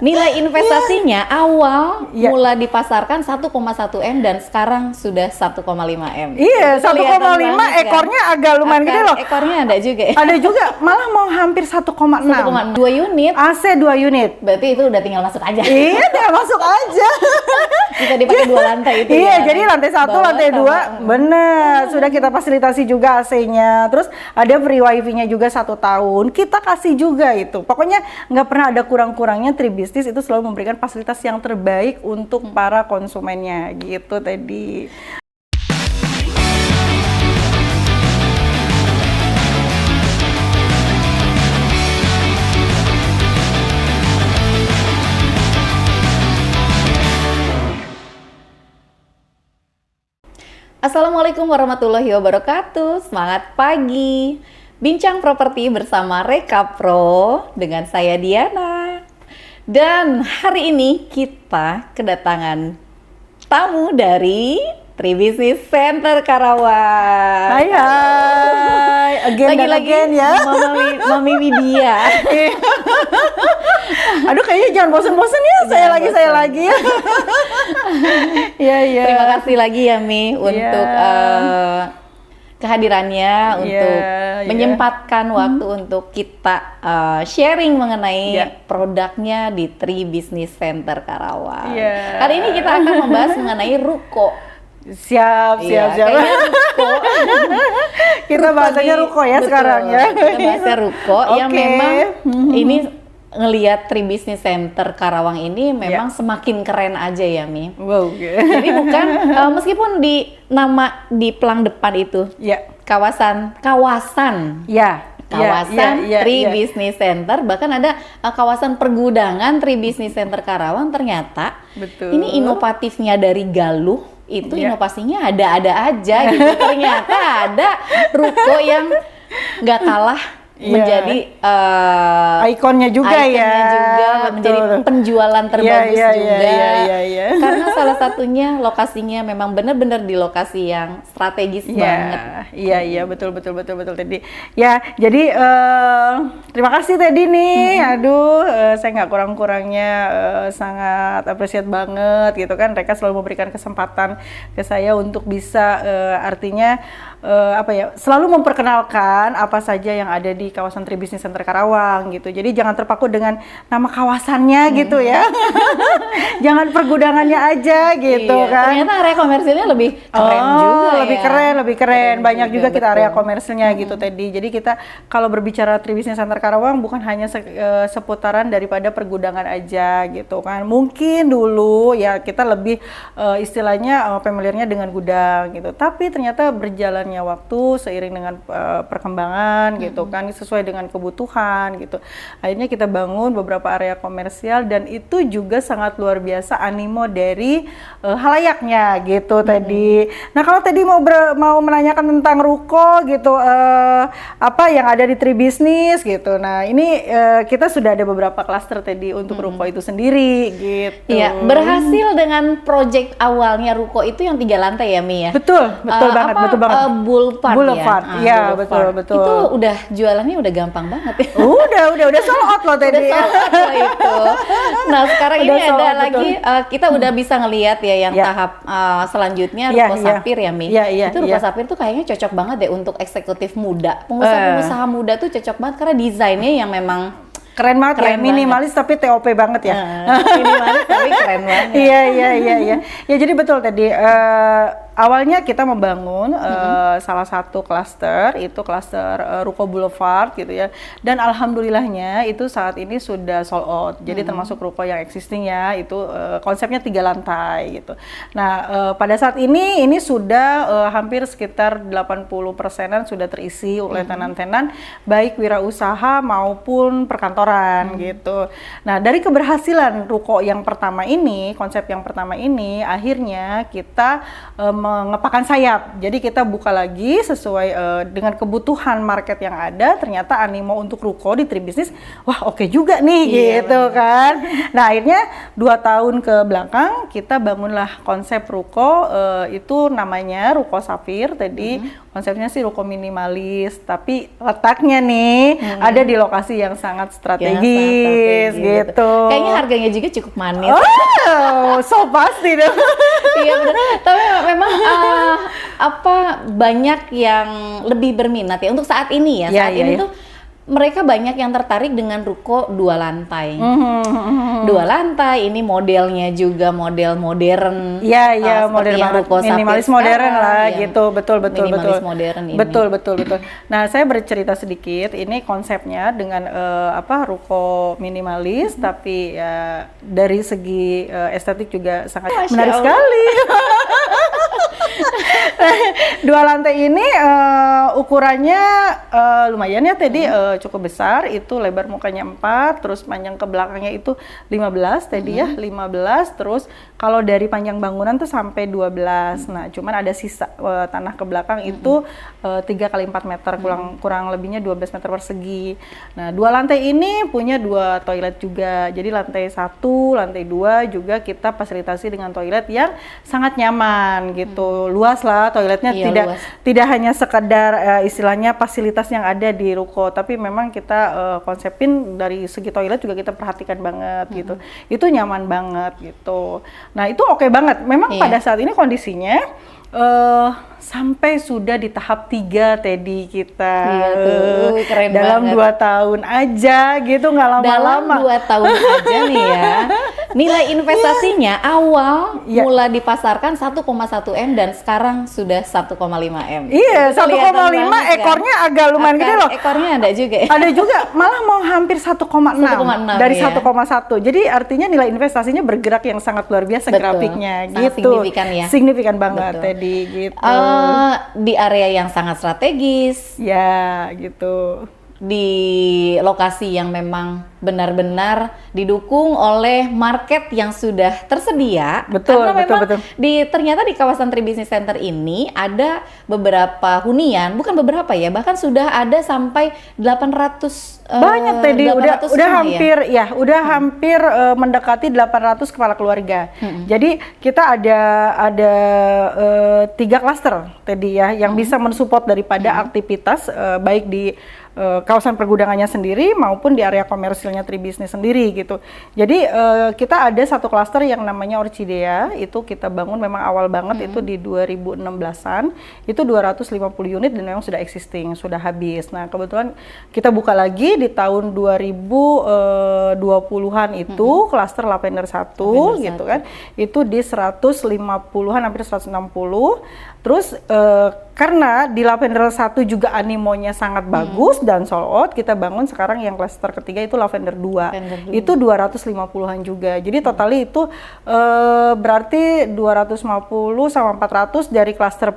Nilai investasinya awal mula dipasarkan 1,1 M dan sekarang sudah 1,5 M. Iya, 1,5 ekornya kan? Agak lumayan gede loh. Ekornya ada juga ya? Ada juga, malah mau hampir 1,6. 2 unit. AC 2 unit. Berarti itu udah tinggal masuk aja. Iya, tinggal masuk aja. Bisa dipakai 2 lantai itu. Iya, jadi lantai 1, lantai 2, bener. Sudah kita fasilitasi juga AC-nya. Terus ada free wifi-nya juga 1 tahun. Kita kasih juga itu. Pokoknya nggak pernah ada kurang-kurangnya. Tribisnis itu selalu memberikan fasilitas yang terbaik untuk para konsumennya gitu tadi. Assalamualaikum warahmatullahi wabarakatuh. Semangat pagi. Bincang properti bersama Reka Pro dengan saya Diana. Dan hari ini kita kedatangan tamu dari Tribisnis Center Karawang. Hai hai, Lagi-lagi ya. Mami Widya. Aduh, kayaknya jangan bosen-bosen ya, saya lagi. Iya. Terima kasih lagi ya Mi untuk kehadirannya, untuk menyempatkan waktu untuk kita sharing mengenai produknya di Tribisnis Center Karawang. Kali ini kita akan membahas mengenai ruko. Siap. Ruko. Kita bahasanya ruko ya. Betul. Sekarang ya. Kita bahasnya ruko yang memang ini ngelihat Tribisnis Center Karawang ini memang semakin keren aja ya Mi. Wow. Jadi bukan meskipun di nama di pelang depan itu kawasan Tribisnis Center, bahkan ada kawasan pergudangan Tribisnis Center Karawang. Ternyata ini inovatifnya dari Galuh itu inovasinya ada-ada aja gitu. Ternyata ada ruko yang nggak kalah menjadi ikonnya juga menjadi penjualan terbagus juga. Karena salah satunya lokasinya memang benar-benar di lokasi yang strategis banget. Iya, betul Teddy. Ya, jadi terima kasih Teddy nih. Aduh, saya nggak kurang-kurangnya sangat appreciate banget gitu kan. Mereka selalu memberikan kesempatan ke saya untuk bisa artinya selalu memperkenalkan apa saja yang ada di kawasan Tribisnis Center Karawang gitu. Jadi jangan terpaku dengan nama kawasannya gitu ya. Jangan pergudangannya aja gitu kan. Ternyata area komersilnya lebih keren juga lebih keren. Banyak juga kita area komersilnya gitu Teddy. Jadi kita kalau berbicara Tribisnis Center Karawang bukan hanya seputaran daripada pergudangan aja gitu kan. Mungkin dulu ya kita lebih istilahnya familiarnya dengan gudang gitu. Tapi ternyata berjalannya waktu seiring dengan perkembangan gitu kan, sesuai dengan kebutuhan gitu. Akhirnya kita bangun beberapa area komersial dan itu juga sangat luar biasa animo dari halayaknya gitu tadi. Nah, kalau tadi mau menanyakan tentang ruko gitu, apa yang ada di Tribisnis gitu. Nah, ini kita sudah ada beberapa klaster tadi untuk ruko itu sendiri gitu. Iya, berhasil dengan proyek awalnya ruko itu yang 3 lantai ya Mi ya? Betul banget. Boulevard. Iya, betul. Itu udah jualannya udah gampang banget ya. Udah sold out loh tadi. Udah sold out loh itu. Nah, sekarang ini ada lagi kita udah bisa ngelihat ya yang tahap selanjutnya ruko Sapir ya Mi. Itu ruko Sapir tuh kayaknya cocok banget deh untuk eksekutif muda. Pengusaha muda tuh cocok banget karena desainnya yang memang keren banget. Minimalis tapi TOP banget ya. Minimalis tapi keren banget. Iya. Ya jadi betul tadi awalnya kita membangun salah satu klaster, itu klaster Ruko Boulevard gitu ya. Dan alhamdulillahnya itu saat ini sudah sold out. Jadi termasuk ruko yang existing ya, itu konsepnya 3 lantai gitu. Nah, pada saat ini sudah hampir sekitar 80%-an sudah terisi oleh tenan-tenan baik wirausaha maupun perkantoran gitu. Nah, dari keberhasilan ruko yang pertama ini, konsep yang pertama ini akhirnya kita mengepakkan sayap. Jadi kita buka lagi sesuai dengan kebutuhan market yang ada. Ternyata animo untuk ruko di Tribisnis, wah oke juga nih gitu kan. Nah akhirnya 2 tahun ke belakang kita bangunlah konsep ruko, itu namanya Ruko Safir. Tadi konsepnya sih ruko minimalis, tapi letaknya nih ada di lokasi yang sangat strategis gitu. Betul. Kayaknya harganya juga cukup manis. Oh, so pasti dong. Iya benar. Tapi memang banyak yang lebih berminat ya untuk saat ini ya. Saat ini tuh mereka banyak yang tertarik dengan ruko 2 lantai. 2 lantai, ini modelnya juga model modern. Iya, model ruko minimalis modern lah gitu. Betul. Minimalis modern ini. Betul. Nah, saya bercerita sedikit, ini konsepnya dengan ruko minimalis, tapi ya dari segi estetik juga sangat menarik sekali. 2 lantai ini ukurannya lumayan ya tadi, cukup besar. Itu lebar mukanya 4, terus panjang ke belakangnya itu 15 tadi ya, 15. Terus kalau dari panjang bangunan tuh sampai 12. Nah, cuman ada sisa tanah ke belakang itu 3 kali 4 meter, kurang lebihnya 12 meter persegi. Nah, 2 lantai ini punya 2 toilet juga. Jadi lantai 1, lantai 2 juga kita fasilitasi dengan toilet yang sangat nyaman gitu. Luas lah toiletnya, tidak hanya sekedar istilahnya fasilitas yang ada di ruko, tapi memang kita konsepin dari segi toilet juga kita perhatikan banget gitu. Itu nyaman banget gitu. Nah, itu oke banget. Memang pada saat ini kondisinya sampai sudah di tahap 3 Teddy kita. Iya tuh, keren dalam banget. 2 tahun aja gitu, nggak lama-lama. Dalam 2 tahun aja nih ya. Nilai investasinya awal mula dipasarkan 1,1 M dan sekarang sudah 1,5 M. Iya, 1,5 ekornya agak lumayan gede loh. Ekornya ada juga ya? Ada juga, malah mau hampir 1,6 dari 1,1. Jadi artinya nilai investasinya bergerak yang sangat luar biasa. Betul. Grafiknya sangat gitu. Signifikan ya. Signifikan banget tadi gitu. Di area yang sangat strategis. Ya, gitu. Di lokasi yang memang benar-benar didukung oleh market yang sudah tersedia. Betul, karena memang betul. Ternyata di kawasan Tribisnis Center ini ada beberapa hunian, bukan beberapa ya, bahkan sudah ada sampai 800 banyak tadi, udah hampir ya? Udah hampir mendekati 800 kepala keluarga. Jadi kita ada 3 klaster tadi ya yang bisa mensupport daripada aktivitas baik di kawasan pergudangannya sendiri maupun di area komersilnya Tribisnis sendiri gitu. Jadi kita ada 1 klaster yang namanya Orchidea, itu kita bangun memang awal banget itu di 2016-an. Itu 250 unit dan memang sudah existing, sudah habis. Nah, kebetulan kita buka lagi di tahun 2020-an itu klaster Lavender 1 gitu kan. Itu di 150-an hampir 160. Terus karena di Lavender 1 juga animonya sangat bagus dan sold out, kita bangun sekarang yang klaster ketiga itu Lavender 2. Itu 250-an juga. Jadi totalnya itu berarti 250 sama 400 dari klaster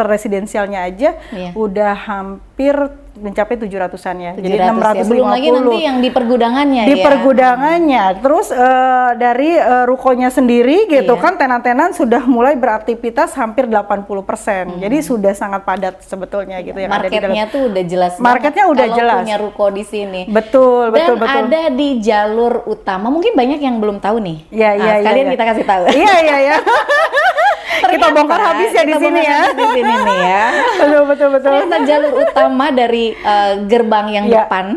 residensialnya aja udah hampir mencapai 700-an ya. Jadi 650. Ya. Belum lagi nanti yang di pergudangannya di pergudangannya. Terus dari rukonya sendiri gitu kan, tenan-tenan sudah mulai beraktivitas hampir 80%. Jadi sudah sangat padat sebetulnya gitu yang ada di dalam. Marketnya tuh udah jelas. Marketnya udah kalau jelas. Punya ruko di sini. Betul. Dan ada di jalur utama. Mungkin banyak yang belum tahu nih. Iya. Sekalian kita kasih tahu. Iya. Kita bongkar habis ya di sini ya. Di sini nih ya. Betul. Ternyata jalur utama dari gerbang yang depan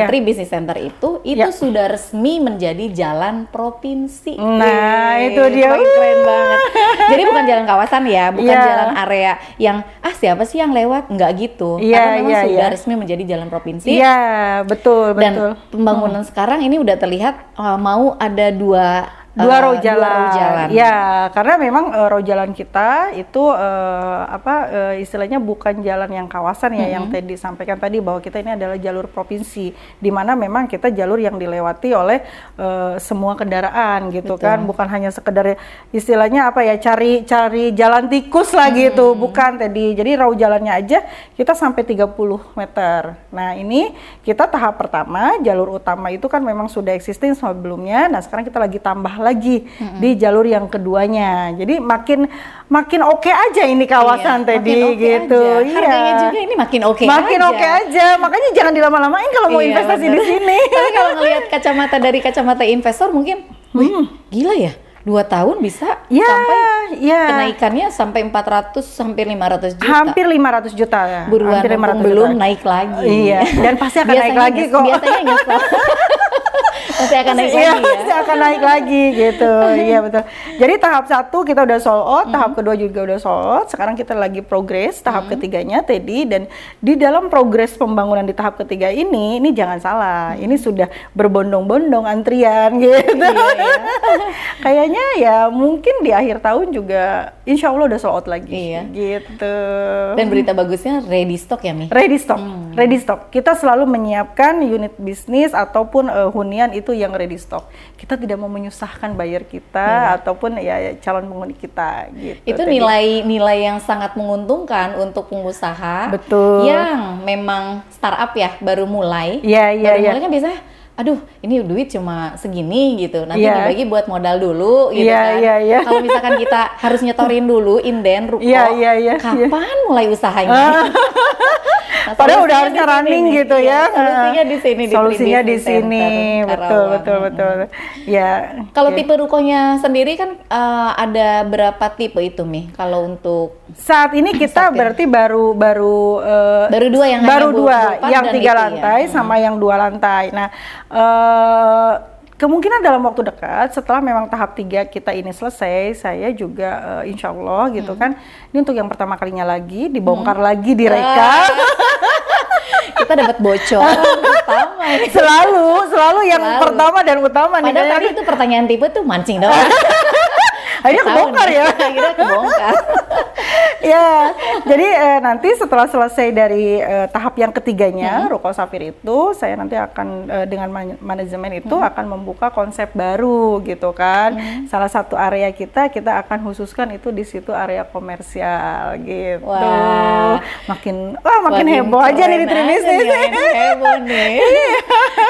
Tribisnis Center itu sudah resmi menjadi jalan provinsi. Nah, itu dia. Keren banget. Jadi bukan jalan kawasan ya, bukan jalan area yang siapa sih yang lewat, enggak gitu. Karena memang sudah resmi menjadi jalan provinsi. Iya, betul. Dan pembangunan sekarang ini udah terlihat mau ada dua row jalan. Ya, karena memang row jalan kita itu istilahnya bukan jalan yang kawasan ya, yang tadi disampaikan tadi bahwa kita ini adalah jalur provinsi, di mana memang kita jalur yang dilewati oleh semua kendaraan gitu. Betul. Kan, bukan hanya sekedar istilahnya cari jalan tikus lah gitu, bukan tadi. Jadi row jalannya aja kita sampai 30 meter. Nah, ini kita tahap pertama, jalur utama itu kan memang sudah existing sebelumnya. Nah, sekarang kita lagi tambah lagi di jalur yang keduanya. Jadi makin oke aja ini kawasan Teddy gitu. Iya. Harganya juga ini makin oke aja. Makanya jangan dilama-lamain kalau mau investasi di sini. Tapi kalau ngelihat dari kacamata investor mungkin, gila ya. 2 tahun bisa sampai kenaikannya sampai 400 sampai 500 juta. Hampir 500 juta ya. Buruan belum naik lagi. Iya, dan pasti akan naik lagi kok. Biasanya nyesel. Pasti akan naik lagi ya. Pasti akan naik lagi gitu. Iya betul. Jadi tahap 1 kita udah sold out, tahap kedua juga udah sold out. Sekarang kita lagi progres tahap ketiganya Teddy, dan di dalam progres pembangunan di tahap ketiga ini jangan salah. Ini sudah berbondong-bondong antrian gitu. Iya. Kayaknya ya mungkin di akhir tahun juga insya Allah udah sold out lagi gitu. Dan berita bagusnya ready stock ya Mi? Ready stock. Kita selalu menyiapkan unit bisnis ataupun hunian itu yang ready stock. Kita tidak mau menyusahkan buyer kita ataupun ya calon penghuni kita gitu. Itu nilai yang sangat menguntungkan untuk pengusaha. Betul. Yang memang startup ya, baru mulai. Mulai kan biasanya aduh ini duit cuma segini gitu, nanti dibagi buat modal dulu gitu kan. Kalau misalkan kita harus nyetorin dulu inden ruko, kapan mulai usahanya? Padahal udah harusnya running gitu ya. Solusinya di sini. Betul. Ya. Kalau tipe rukonya sendiri kan ada berapa tipe itu Mi? Kalau untuk saat ini kita berarti baru 2 yang yang 3 lantai sama yang 2 lantai. Nah, kemungkinan dalam waktu dekat setelah memang tahap 3 kita ini selesai, saya juga insya Allah gitu kan, ini untuk yang pertama kalinya lagi dibongkar lagi direka. Kita dapat bocoran pertama ini. Selalu yang pertama dan utama nih. Padahal tadi itu pertanyaan tipe tuh mancing doang. Akhirnya kebongkar ya. Akhirnya kebongkar. Ya, jadi nanti setelah selesai dari tahap yang ketiganya, Ruko Safir itu, saya nanti akan dengan manajemen itu akan membuka konsep baru gitu kan. Salah satu area kita akan khususkan itu di situ area komersial gitu. Wah. Makin heboh aja nih di Tribisnis. Heboh nih.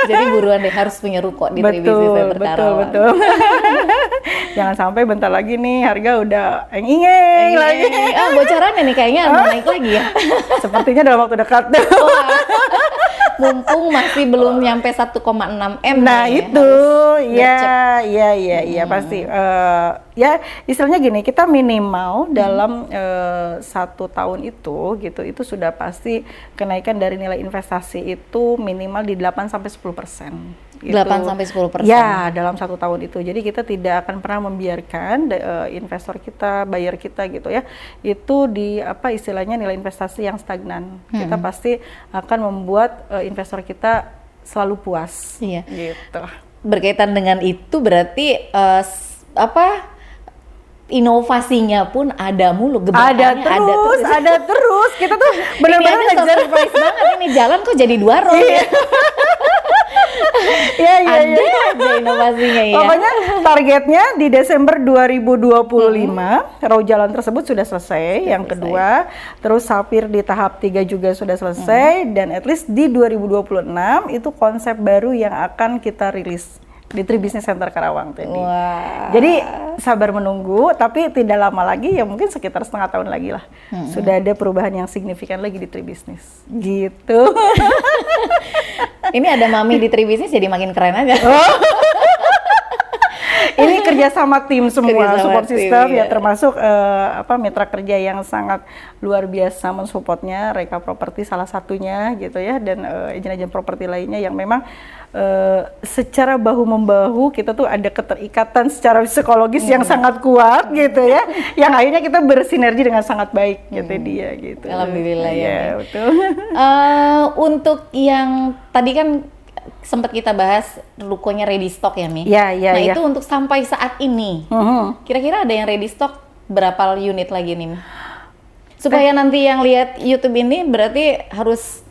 Jadi buruan deh harus punya ruko di Tribisnis Center Karawang. Betul. Jangan sampai bentar lagi nih harga udah enging lagi. Bocorannya nih kayaknya naik lagi ya. Sepertinya dalam waktu dekat. Mumpung masih belum nyampe 1,6 M. Nah itu, ya pasti. Ya istilahnya gini, kita minimal dalam 1 tahun itu sudah pasti kenaikan dari nilai investasi itu minimal di 8-10%. Gitu. 8-10%? Ya, dalam 1 tahun itu. Jadi kita tidak akan pernah membiarkan investor kita, buyer kita gitu ya, itu di istilahnya nilai investasi yang stagnan. Kita pasti akan membuat investor kita selalu puas. Iya. Gitu. Berkaitan dengan itu berarti inovasinya pun ada mulu, ada terus. Kita tuh benar-benar surprise banget ini jalan kok jadi 2 row ya. Ada aja inovasinya ya. Pokoknya targetnya di Desember 2025 row jalan tersebut sudah selesai. Yang kedua, terus Safir di tahap 3 juga sudah selesai, dan at least di 2026 itu konsep baru yang akan kita rilis di Tribisnis Center Karawang tadi. Jadi sabar menunggu, tapi tidak lama lagi, ya mungkin sekitar setengah tahun lagi lah. Sudah ada perubahan yang signifikan lagi di Tribisnis. Gitu. Ini ada Mami di Tribisnis jadi makin keren aja. Ini kerjasama tim semua, support system ya, termasuk mitra kerja yang sangat luar biasa mensupportnya, Reka Property salah satunya gitu ya, dan agen-agen properti lainnya yang memang secara bahu-membahu kita tuh ada keterikatan secara psikologis yang sangat kuat gitu ya, yang akhirnya kita bersinergi dengan sangat baik gitu dia gitu. Alhamdulillah ya. Betul. Untuk yang tadi kan sempat kita bahas rukonya ready stock ya Mi. Nah itu untuk sampai saat ini, kira-kira ada yang ready stock berapa unit lagi nih Mi? Supaya nanti yang lihat YouTube ini berarti harus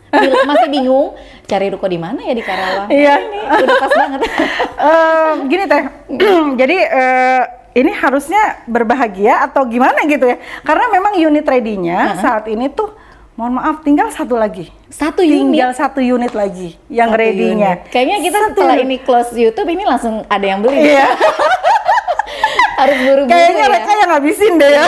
masih bingung cari ruko di mana ya di Karawang. Iya. Ini udah pas banget. Gini Teh, jadi ini harusnya berbahagia atau gimana gitu ya? Karena memang unit ready-nya saat ini tuh, mohon maaf, tinggal 1 lagi. Tinggal 1 unit lagi yang ready-nya. Kayaknya kita setelah ini close YouTube ini langsung ada yang beli. Iya. Harus buru-buru Kayaknya ya. mereka yang ngabisin deh ya.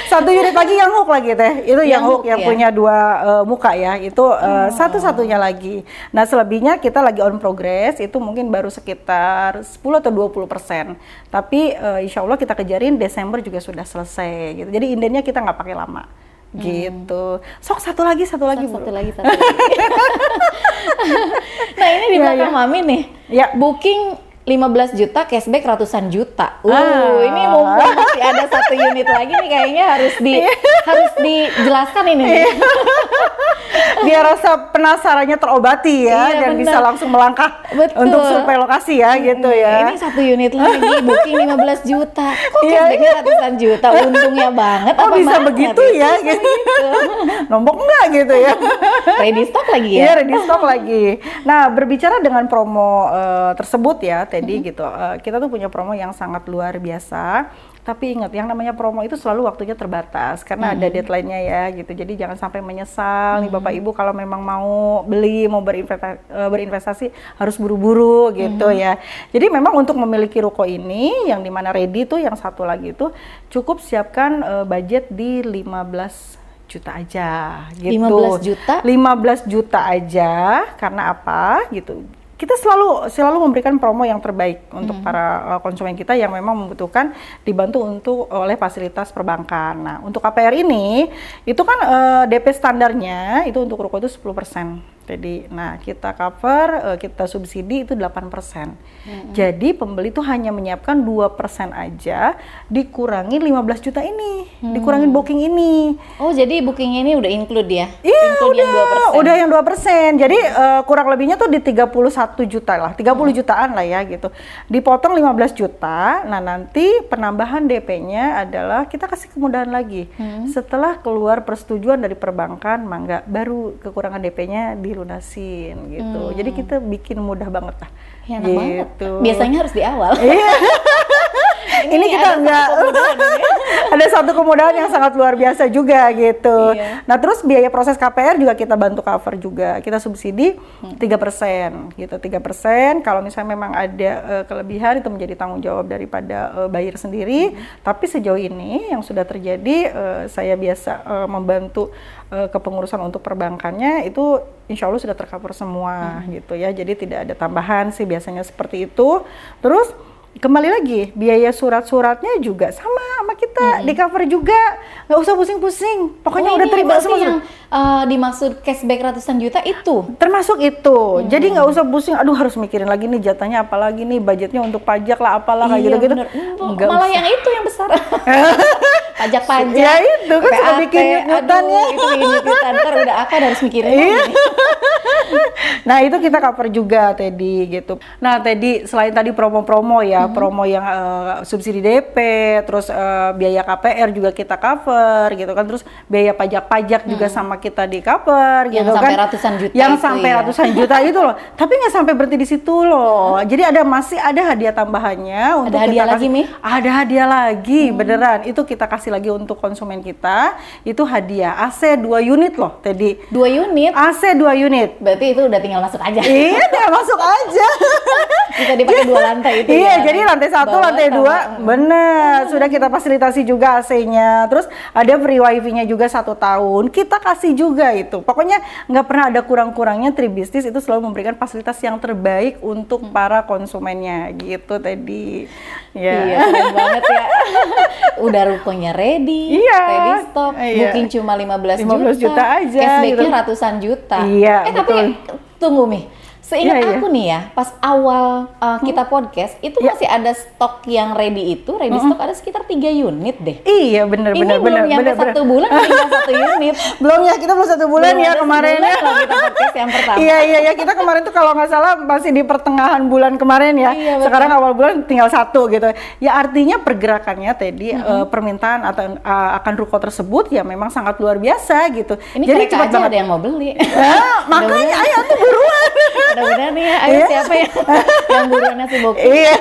Satu unit lagi yang hook lagi teh. Itu yang hook yang ya. punya 2 muka ya. Itu satu-satunya lagi. Nah, selebihnya kita lagi on progress. Itu mungkin baru sekitar 10 atau 20%. Tapi insya Allah kita kejarin Desember juga sudah selesai gitu. Jadi indennya kita nggak pakai lama. Gitu. Sok satu lagi. Satu lagi. Nah, ini di belakang Mami nih. Ya. Booking 15 juta, cashback ratusan juta. Ini mumpung masih ada 1 unit lagi nih, kayaknya harus dijelaskan ini. Biar rasa penasarannya terobati ya, dan bisa langsung melangkah untuk survei lokasi ya, gitu ya. Ini 1 unit lagi, booking 15 juta. Kok cashbacknya ratusan juta? Untungnya banget. Kok bisa begitu ya? Gitu. Nombok enggak gitu ya? Ready stock lagi ya? Iya, ready stock lagi. Nah, berbicara dengan promo tersebut ya, Teddy gitu. Kita tuh punya promo yang sangat luar biasa. Tapi ingat, yang namanya promo itu selalu waktunya terbatas karena ada deadline-nya ya gitu. Jadi jangan sampai menyesal nih Bapak Ibu kalau memang mau beli, mau berinvestasi harus buru-buru gitu ya. Jadi memang untuk memiliki ruko ini yang dimana ready tuh yang satu lagi itu cukup siapkan budget di 15 juta aja gitu. 15 juta? 15 juta aja. Karena apa gitu? Kita selalu memberikan promo yang terbaik untuk para konsumen kita yang memang membutuhkan dibantu oleh fasilitas perbankan. Nah, untuk KPR ini itu kan DP standarnya itu untuk ruko itu 10%. Jadi, nah kita cover, kita subsidi itu 8%. Jadi pembeli itu hanya menyiapkan 2% aja, dikurangi 15 juta ini, dikurangin booking ini. Oh, jadi booking ini udah include ya? Iya, include udah yang 2%. Jadi kurang lebihnya tuh di 31 juta lah, 30 jutaan lah ya gitu. Dipotong 15 juta, nah nanti penambahan DP-nya adalah kita kasih kemudahan lagi. Setelah keluar persetujuan dari perbankan, mangga baru kekurangan DP-nya dilunasin gitu. Jadi kita bikin mudah banget lah. Ya, enak banget. Biasanya harus di awal. Ini kita enggak ada satu kemudahan yang sangat luar biasa juga gitu. Nah, terus biaya proses KPR juga kita bantu cover juga. Kita subsidi 3% gitu. 3% kalau misalnya memang ada kelebihan itu menjadi tanggung jawab daripada buyer sendiri. Tapi sejauh ini yang sudah terjadi saya biasa membantu kepengurusan untuk perbankannya itu insya Allah sudah tercover semua gitu ya. Jadi tidak ada tambahan sih biasanya seperti itu. Terus kembali lagi, biaya surat-suratnya juga sama kita, di cover juga, nggak usah pusing-pusing, pokoknya udah terima semua. Yang dimaksud cashback ratusan juta itu? Termasuk itu, jadi nggak usah pusing, aduh harus mikirin lagi nih jatahnya apalagi nih, budgetnya untuk pajak lah apalah kayak gitu-gitu. Malah yang itu yang besar. Pajak-pajak. Ya itu kan suka bikin nyutan ya. Itu bikin nyutan, ntar udah apa harus mikirin lagi. Nah itu kita cover juga Teddy gitu. Nah Teddy selain tadi promo-promo ya, promo yang subsidi DP, terus biaya KPR juga kita cover gitu kan, terus biaya pajak-pajak juga sama kita di cover yang gitu sampai kan. Ratusan juta yang itu sampai ya. ratusan juta itu loh. Tapi nggak sampai berhenti di situ loh. Jadi masih ada hadiah tambahannya untuk ada hadiah kita lagi nih? Ada hadiah lagi, beneran. Itu kita kasih lagi untuk konsumen kita. Itu hadiah AC 2 unit loh Teddy. 2 unit? AC 2 unit. Berarti itu udah tinggal masuk aja. Iya, tinggal masuk aja. Bisa dipakai 2 lantai itu. Iya, ya. jadi lantai 1, lantai 2, bener. Sudah kita fasilitasi juga AC-nya. Terus ada free wifi-nya juga 1 tahun. Kita kasih juga itu. Pokoknya nggak pernah ada kurang-kurangnya. Tribisnis itu selalu memberikan fasilitas yang terbaik untuk para konsumennya. Gitu tadi. Iya, keren banget ya. Udah rukonya ready, ready stock, booking cuma 15 juta aja. Cashback-nya gitu. Ratusan juta. Iya, tapi tunggu Mi. Seingat aku nih ya, pas awal kita podcast, itu masih ada stok yang ready itu, ready stock ada sekitar 3 unit deh. Iya, bener. Ini belum nyampe 1 bulan, tinggal 1 unit. Belum ya, kita belum 1 bulan ya kemarin ya. Kalau kita podcast yang pertama. Iya, kita kemarin tuh kalau nggak salah masih di pertengahan bulan kemarin ya. Iya, sekarang awal bulan tinggal 1 gitu. Ya artinya pergerakannya tadi permintaan atau akan ruko tersebut ya memang sangat luar biasa gitu. Ini jadi cepat banget ada yang mau beli. Makanya ayo tuh buruan. Mudah-mudahan nih ya, ayo siapa ya yang buruan nasi booking. Iya.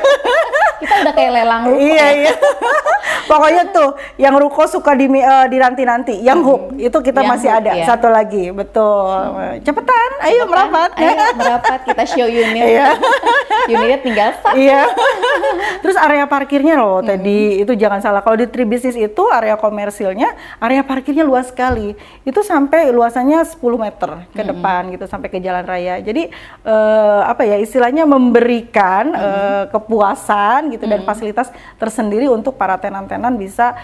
Kita udah kayak lelang ruko. Iya. Pokoknya tuh yang ruko suka dinanti-nanti, yang hook itu kita yang masih hook, ada ya. 1 lagi, betul. Cepetan, ayo merapat. Ayo merapat, kita show unit. Unitnya tinggal 1. Iya. Terus area parkirnya loh tadi itu jangan salah, kalau di Tribisnis itu area komersilnya, area parkirnya luas sekali. Itu sampai luasannya 10 meter ke depan gitu sampai ke jalan raya. Jadi apa ya istilahnya memberikan kepuasan gitu dan fasilitas tersendiri untuk para tenan-tenan bisa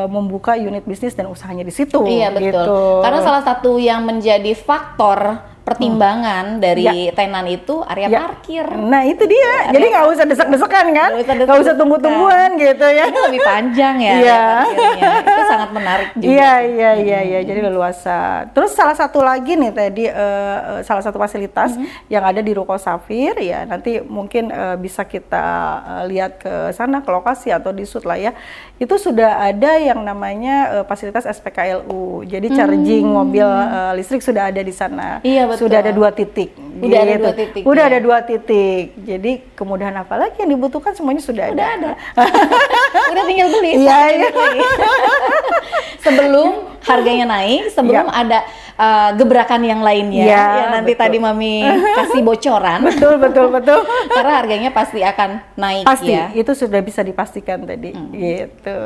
membuka unit bisnis dan usahanya di situ. Iya betul. Gitu. Karena salah satu yang menjadi faktor pertimbangan dari tenan itu area parkir. Nah itu dia, jadi nggak usah desek-desekan kan, nggak usah tunggu-tungguan gitu ya. Ini lebih panjang ya parkirnya, itu sangat menarik juga. Iya, jadi leluasa. Terus salah satu lagi nih tadi, salah satu fasilitas yang ada di Ruko Safir ya, nanti mungkin bisa kita lihat ke sana, ke lokasi atau di shoot lah ya. Itu sudah ada yang namanya fasilitas SPKLU, jadi charging mobil listrik sudah ada di sana. Iya, betul. Sudah ada 2 titik. Udah ada 2 titik. Udah ada 2 titik. Jadi kemudahan apa lagi yang dibutuhkan semuanya sudah ada. Udah tinggal beli. Iya. Sebelum harganya naik, sebelum ada gebrakan yang lainnya. Ya nanti betul. Tadi Mami kasih bocoran. Betul. Karena harganya pasti akan naik. Pasti, ya. itu sudah bisa dipastikan tadi. Gitu.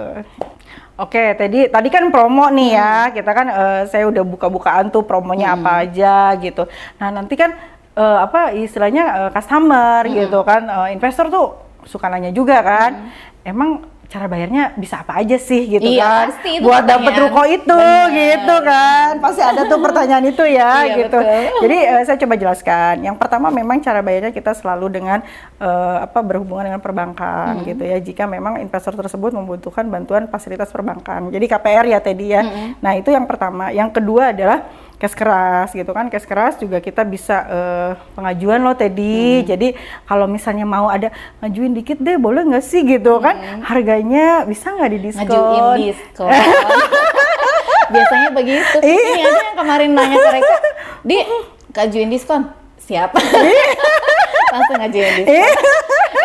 Oke, tadi kan promo nih ya, kita kan saya udah buka-bukaan tuh promonya apa aja gitu. Nah nanti kan apa istilahnya customer gitu kan, investor tuh suka nanya juga kan, emang cara bayarnya bisa apa aja sih gitu kan, pasti itu buat dapet ruko itu gitu kan, pasti ada tuh pertanyaan itu ya gitu. Betul. Jadi saya coba jelaskan. Yang pertama memang cara bayarnya kita selalu dengan berhubungan dengan perbankan gitu ya. Jika memang investor tersebut membutuhkan bantuan fasilitas perbankan. Jadi KPR ya tadi ya. Nah itu yang pertama. Yang kedua adalah cash keras gitu kan. Cash keras juga kita bisa pengajuan loh tadi. Jadi kalau misalnya mau ada ngajuin dikit deh boleh nggak sih gitu kan, harganya bisa nggak didiskon? Ngajuin diskon. Biasanya begitu. Ini aja yang kemarin nanya ke Reka, Di ngajuin diskon siapa? Langsung ngajuin diskon.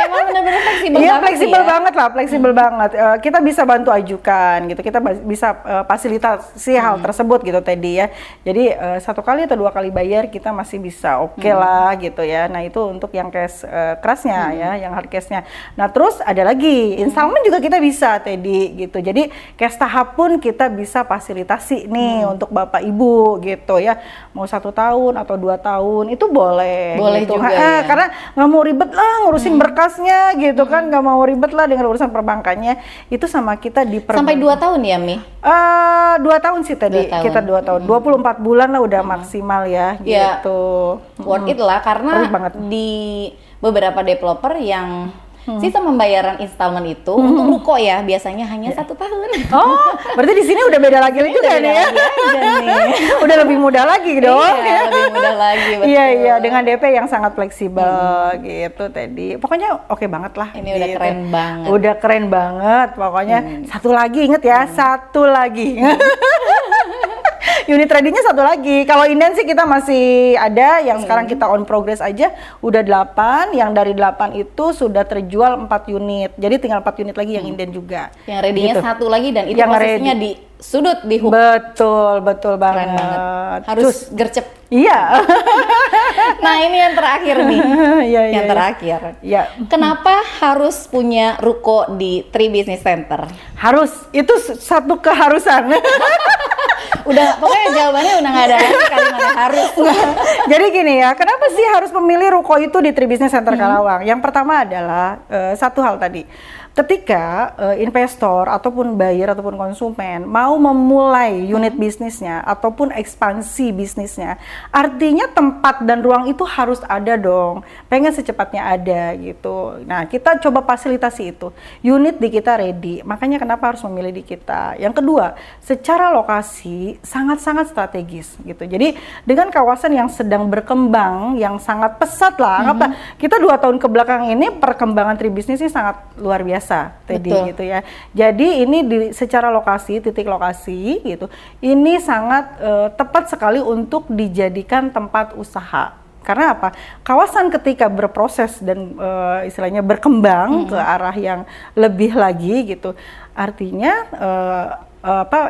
Emang benar-benar fleksibel banget. Fleksibel banget lah, fleksibel banget. Kita bisa bantu ajukan gitu, kita bisa fasilitasi hal tersebut gitu tadi ya. Jadi 1 kali atau 2 kali bayar kita masih bisa oke lah gitu ya. Nah itu untuk yang cash kerasnya ya, yang hard cashnya. Nah terus ada lagi, installment juga kita bisa tadi gitu. Jadi cash tahap pun kita bisa fasilitasi nih untuk bapak ibu gitu ya. Mau 1 tahun atau 2 tahun itu boleh. Boleh gitu. juga ya. Karena nggak mau ribet lah ngurusin berkasnya gitu kan, nggak mau ribet lah dengan urusan perbankannya. Itu sama kita di sampai 2 tahun ya Mi? 2 tahun sih tadi, kita 2 tahun, 24 bulan lah udah maksimal ya gitu. Worth it lah karena di beberapa developer yang sistem pembayaran installment itu untuk ruko ya biasanya hanya 1 tahun. Oh, berarti di sini udah beda lagi juga nih ya? Udah lebih mudah lagi dong. Iya, lebih mudah lagi. Betul. Iya, dengan DP yang sangat fleksibel gitu tadi. Pokoknya oke banget lah. Ini udah keren banget. Udah keren banget. Pokoknya 1 lagi, inget ya, 1 lagi. Unit ready-nya 1 lagi. Kalau inden sih kita masih ada, yang sekarang kita on progress aja udah 8, yang dari 8 itu sudah terjual 4 unit. Jadi tinggal 4 unit lagi yang inden juga. Yang ready-nya gitu. 1 lagi dan itu yang posisinya di sudut di hook. Betul banget. Keren banget. Harus gercep. Iya. Nah, ini yang terakhir nih. Yang terakhir. Iya. Kenapa harus punya ruko di Tribisnis Center? Harus. Itu satu keharusan. Udah, pokoknya jawabannya udah nggak ada lagi kalimatnya harus. Jadi gini ya, kenapa sih harus memilih ruko itu di Tribisnis Center Karawang? Yang pertama adalah satu hal tadi. Ketika investor ataupun buyer ataupun konsumen mau memulai unit bisnisnya ataupun ekspansi bisnisnya, artinya tempat dan ruang itu harus ada dong. Pengen secepatnya ada gitu. Nah, kita coba fasilitasi itu. Unit di kita ready. Makanya kenapa harus memilih di kita. Yang kedua, secara lokasi sangat-sangat strategis gitu. Jadi dengan kawasan yang sedang berkembang, yang sangat pesat lah. Anggaplah kita 2 tahun ke belakang ini perkembangan Tribisnis ini sangat luar biasa. Tadi gitu ya. Jadi ini secara lokasi, titik lokasi gitu, ini sangat tepat sekali untuk dijadikan tempat usaha. Karena apa? Kawasan ketika berproses dan istilahnya berkembang ke arah yang lebih lagi gitu, artinya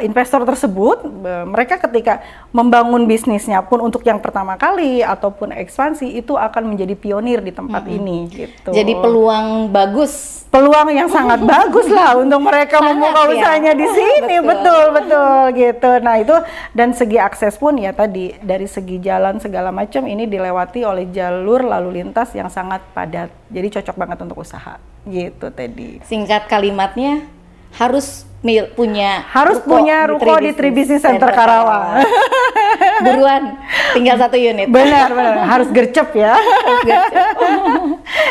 investor tersebut, mereka ketika membangun bisnisnya pun untuk yang pertama kali ataupun ekspansi itu akan menjadi pionir di tempat ini gitu. Jadi peluang bagus. Peluang yang sangat bagus lah untuk mereka membuka usahanya di sini. Betul gitu. Nah, itu dan segi akses pun ya tadi dari segi jalan segala macam ini dilewati oleh jalur lalu lintas yang sangat padat. Jadi cocok banget untuk usaha. Gitu tadi. Singkat kalimatnya harus punya ruko di Tri Business Center Karawang. Buruan, tinggal 1 unit. Benar, harus gercep ya.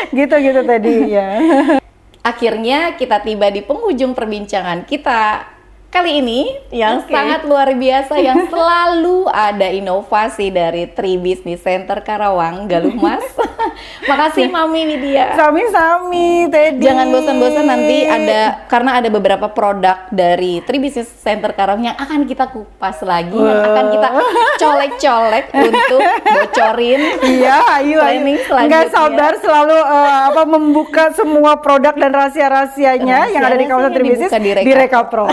gitu tadi ya. Akhirnya kita tiba di penghujung perbincangan kita kali ini yang sangat luar biasa, yang selalu ada inovasi dari Tri Business Center Karawang, Galuh Mas. Makasih Mami Widya. Sami-sami Teddy. Jangan bosan-bosan, nanti karena ada beberapa produk dari Tri Business Center Karawang yang akan kita kupas lagi, yang akan kita colek-colek untuk bocorin. Iya, ayo. Nggak sabar selalu membuka semua produk dan rahasia-rahasianya yang ada di kawasan Tri Business di Reka Pro.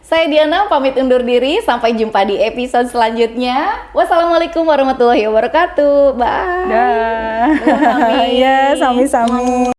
Saya Diana pamit undur diri, sampai jumpa di episode selanjutnya. Wassalamualaikum warahmatullahi wabarakatuh. Bye. Dah. Iya, sami-sami.